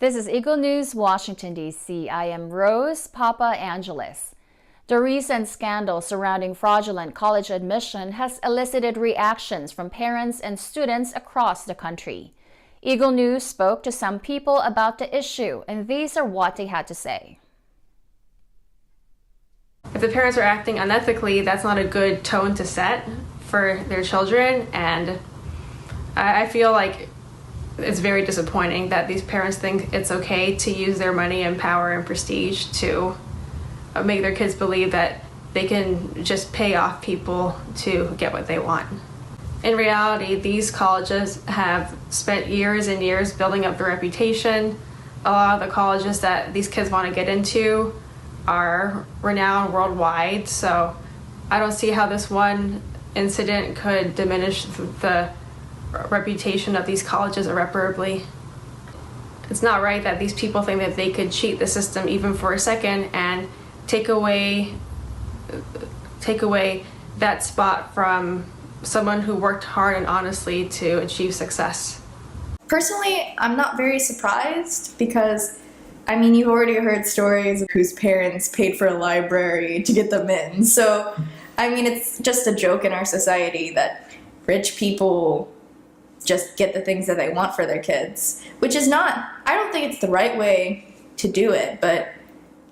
This is Eagle News, Washington, D.C. I am Rose Papa Angeles. The recent scandal surrounding fraudulent college admission has elicited reactions from parents and students across the country. Eagle News spoke to some people about the issue, and these are what they had to say. If the parents are acting unethically, that's not a good tone to set for their children, and I feel like it's very disappointing that these parents think it's okay to use their money and power and prestige to make their kids believe that they can just pay off people to get what they want. In reality, these colleges have spent years and years building up their reputation. A lot of the colleges that these kids want to get into are renowned worldwide, so I don't see how this one incident could diminish the reputation of these colleges irreparably. It's not right that these people think that they could cheat the system even for a second and take away that spot from someone who worked hard and honestly to achieve success. Personally, I'm not very surprised because you've already heard stories of whose parents paid for a library to get them in. So, it's just a joke in our society that rich people just get the things that they want for their kids, which is not, I don't think it's the right way to do it, but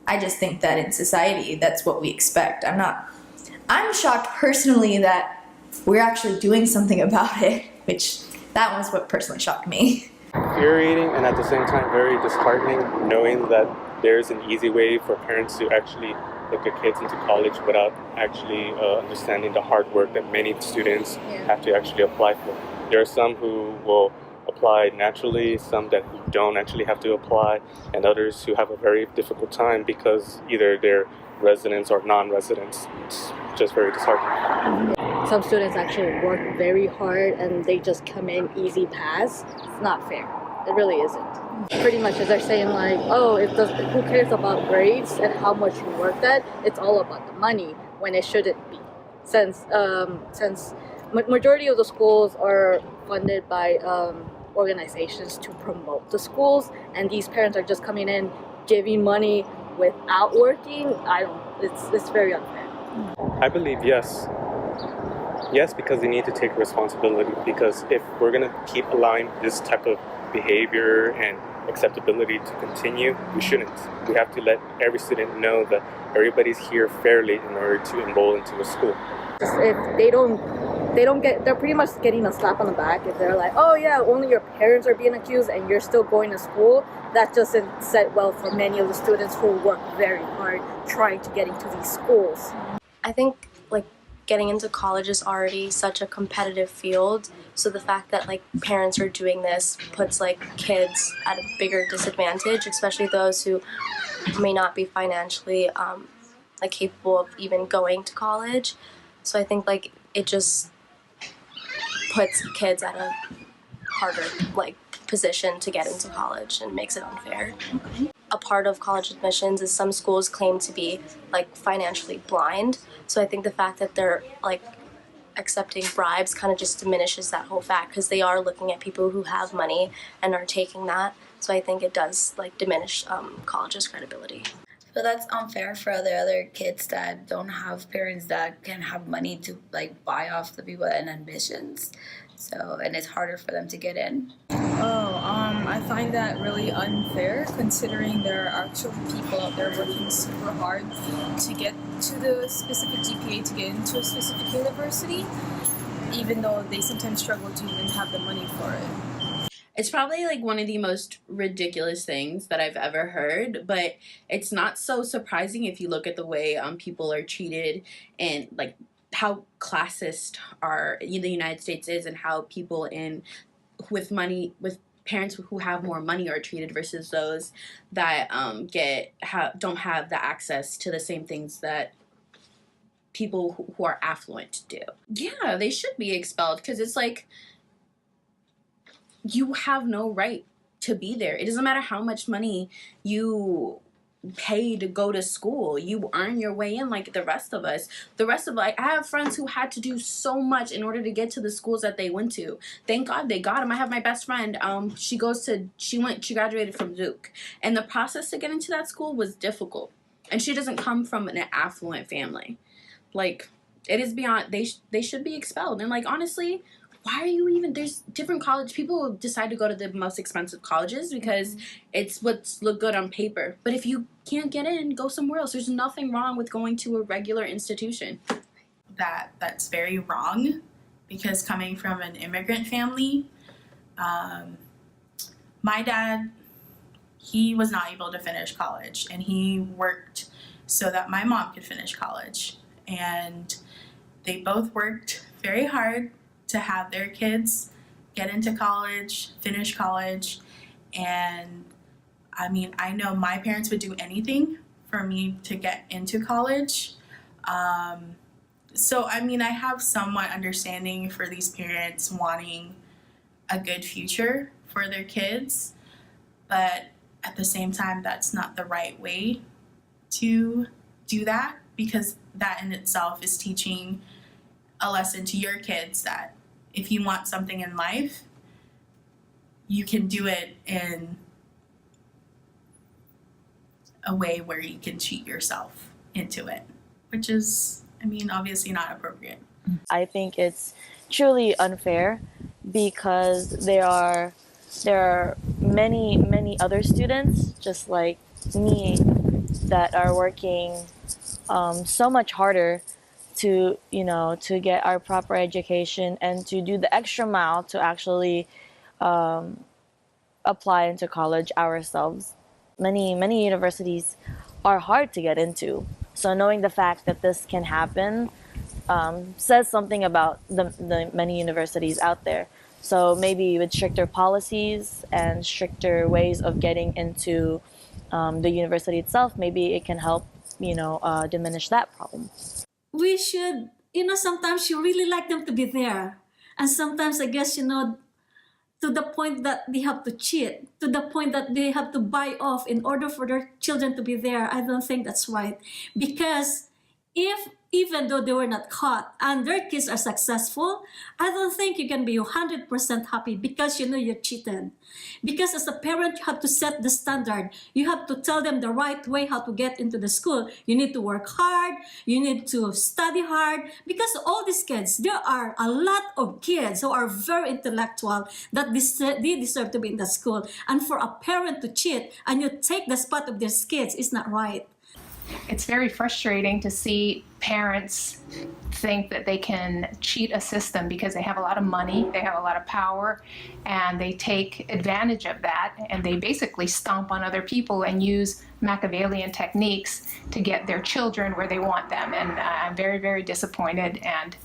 I just think that in society, that's what we expect. I'm shocked personally that we're actually doing something about it, which that was what personally shocked me. Infuriating and at the same time very disheartening, knowing that there's an easy way for parents to actually put their kids into college without actually understanding the hard work that many students have to actually apply for. There are some who will apply naturally, some that who don't actually have to apply, and others who have a very difficult time because either they're residents or non-residents. It's just very disheartening. Some students actually work very hard and they just come in easy pass. It's not fair. It really isn't. Pretty much as they're saying like, oh, who cares about grades and how much you worked at? It's all about the money when it shouldn't be. Since majority of the schools are funded by organizations to promote the schools, and these parents are just coming in giving money without working. It's very unfair. I believe yes, because they need to take responsibility, because if we're going to keep allowing this type of behavior and acceptability to continue, we shouldn't. We have to let every student know that everybody's here fairly in order to enroll into a school. If they're pretty much getting a slap on the back if they're like, oh yeah, only your parents are being accused and you're still going to school. That doesn't set well for many of the students who work very hard trying to get into these schools. I think getting into college is already such a competitive field, so the fact that parents are doing this puts kids at a bigger disadvantage, especially those who may not be financially capable of even going to college. So I think it just puts kids at a harder position to get into college and makes it unfair. A part of college admissions is some schools claim to be financially blind. So I think the fact that they're accepting bribes kind of just diminishes that whole fact, because they are looking at people who have money and are taking that. So I think it does diminish college's credibility. So that's unfair for the other kids that don't have parents that can have money to buy off the people in admissions. So, and it's harder for them to get in. I find that really unfair, considering there are actual people out there working super hard to get to the specific GPA to get into a specific university, even though they sometimes struggle to even have the money for it. It's probably one of the most ridiculous things that I've ever heard, but it's not so surprising if you look at the way people are treated and how classist the United States is, and how people with parents who have more money are treated versus those that don't have the access to the same things that people who are affluent do. Yeah, they should be expelled, because it's you have no right to be there. It doesn't matter how much money you pay to go to school. You earn your way in like the rest of us. I have friends who had to do so much in order to get to the schools that they went to. Thank God they got them. I have my best friend. She graduated from Duke, and the process to get into that school was difficult. And she doesn't come from an affluent family. Like, it is beyond. They should be expelled. And like, honestly, why are you even, there's different college, people decide to go to the most expensive colleges because it's what's look good on paper. But if you can't get in, go somewhere else. There's nothing wrong with going to a regular institution. That's very wrong, because coming from an immigrant family, my dad, he was not able to finish college, and he worked so that my mom could finish college. And they both worked very hard to have their kids get into college, finish college. And I mean, I know my parents would do anything for me to get into college. So, I mean, I have somewhat understanding for these parents wanting a good future for their kids, but at the same time, that's not the right way to do that, because that in itself is teaching a lesson to your kids that if you want something in life, you can do it in a way where you can cheat yourself into it, which is, I mean, obviously not appropriate. I think it's truly unfair because there are many other students just like me that are working so much harder to get our proper education and to do the extra mile to actually apply into college ourselves. Many universities are hard to get into. So knowing the fact that this can happen says something about the many universities out there. So maybe with stricter policies and stricter ways of getting into the university itself, maybe it can help, diminish that problem. We should, sometimes you really like them to be there. And sometimes I guess, to the point that they have to cheat, to the point that they have to buy off in order for their children to be there. I don't think that's right. Because even though they were not caught and their kids are successful, I don't think you can be 100% happy because you cheated. Because as a parent, you have to set the standard. You have to tell them the right way how to get into the school. You need to work hard. You need to study hard. Because all these kids, there are a lot of kids who are very intellectual that they deserve to be in the school. And for a parent to cheat and you take the spot of their kids is not right. It's very frustrating to see parents think that they can cheat a system because they have a lot of money, they have a lot of power, and they take advantage of that, and they basically stomp on other people and use Machiavellian techniques to get their children where they want them. And I'm very, very disappointed, and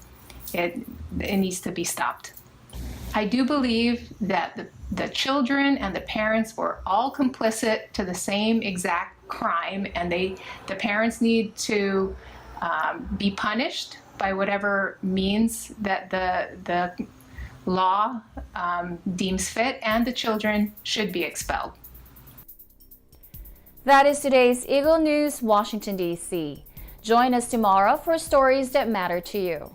it needs to be stopped. I do believe that the children and the parents were all complicit to the same exact crime, and the parents need to be punished by whatever means that the law deems fit, and the children should be expelled. That is today's Eagle News, Washington, D.C. Join us tomorrow for stories that matter to you.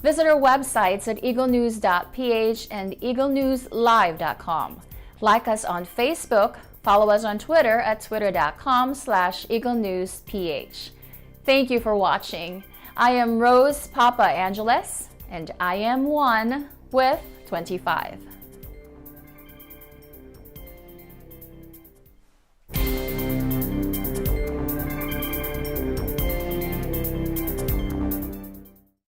Visit our websites at Eaglenews.PH and EagleNewsLive.com. Like us on Facebook. Follow us on Twitter at twitter.com/EagleNewsPH. Thank you for watching. I am Rose Papa Angeles, and I am 1 with 25.